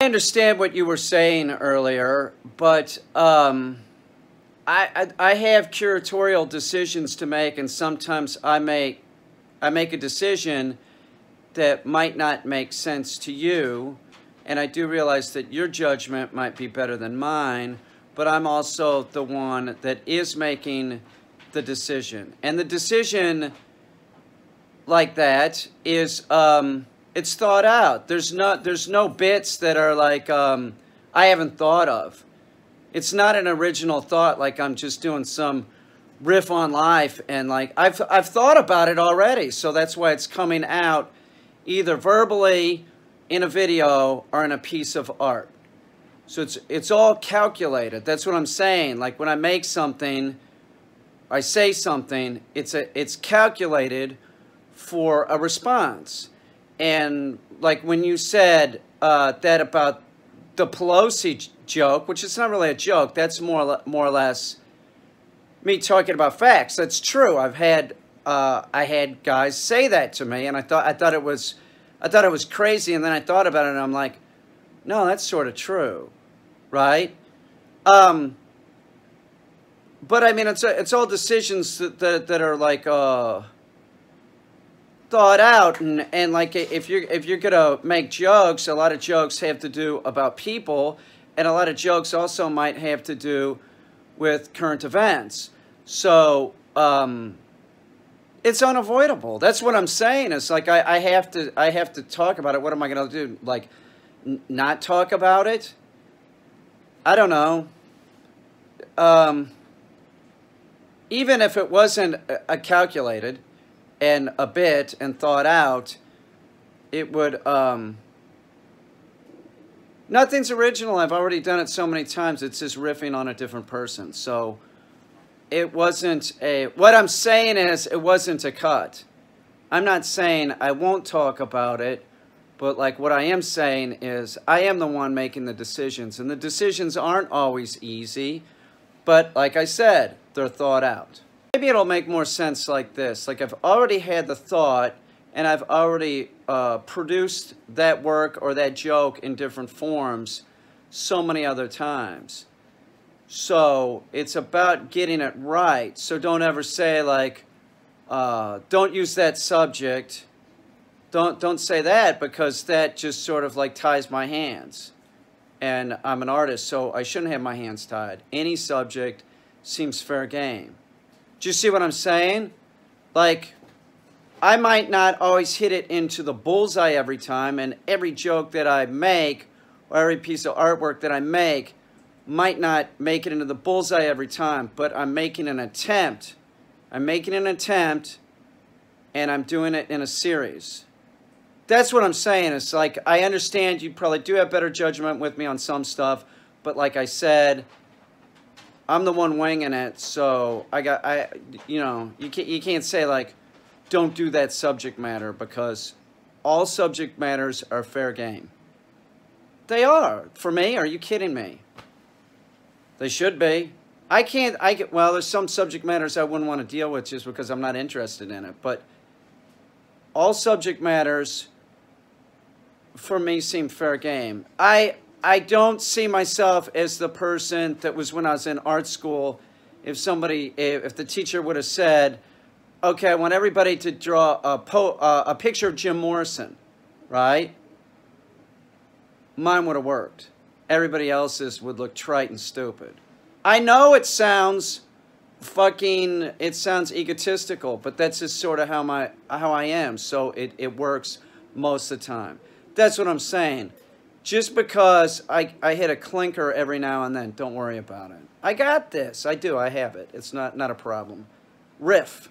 I understand what you were saying earlier, but I have curatorial decisions to make, and sometimes I make a decision that might not make sense to you, and I do realize that your judgment might be better than mine, but I'm also the one that is making the decision. And the decision like that is it's thought out. There's no bits that are like I haven't thought of. It's not an original thought, like I'm just doing some riff on life, and like I've thought about it already, so that's why it's coming out either verbally in a video or in a piece of art. So it's all calculated. That's what I'm saying. Like when I make something, I say something, it's calculated for a response. And like when you said that about the Pelosi joke, which is not really a joke, that's more or less me talking about facts. That's true. I had guys say that to me, and I thought it was crazy, and then I thought about it, and I'm like, no, that's sort of true, right? But I mean, it's all decisions that are like thought out, and like if you're gonna make jokes, a lot of jokes have to do about people, and a lot of jokes also might have to do with current events. So it's unavoidable. That's what I'm saying. It's like I have to talk about it. What am I gonna do? Like not talk about it? I don't know. Even if it wasn't a calculated and a bit and thought out, it would, nothing's original. I've already done it so many times. It's just riffing on a different person. So it wasn't what I'm saying is it wasn't a cut. I'm not saying I won't talk about it, but like what I am saying is I am the one making the decisions, and the decisions aren't always easy, but like I said, they're thought out. Maybe it'll make more sense like this. Like I've already had the thought, and I've already produced that work or that joke in different forms so many other times. So it's about getting it right. So don't ever say like, don't use that subject. Don't say that, because that just sort of like ties my hands. And I'm an artist, so I shouldn't have my hands tied. Any subject seems fair game. Do you see what I'm saying? Like, I might not always hit it into the bullseye every time, and every joke that I make or every piece of artwork that I make might not make it into the bullseye every time, but I'm making an attempt. I'm making an attempt, and I'm doing it in a series. That's what I'm saying. It's like, I understand you probably do have better judgment with me on some stuff, but like I said, I'm the one winging it, so you know, you can't say like, don't do that subject matter, because all subject matters are fair game. They are. For me, are you kidding me? They should be. Well, there's some subject matters I wouldn't want to deal with just because I'm not interested in it, but all subject matters for me seem fair game. I don't see myself as the person that was when I was in art school. If the teacher would have said, okay, I want everybody to draw a picture of Jim Morrison, right? Mine would have worked. Everybody else's would look trite and stupid. I know it sounds egotistical, but that's just sort of how I am. So it works most of the time. That's what I'm saying. Just because I hit a clinker every now and then, don't worry about it. I got this. I do. I have it. It's not a problem. Riff.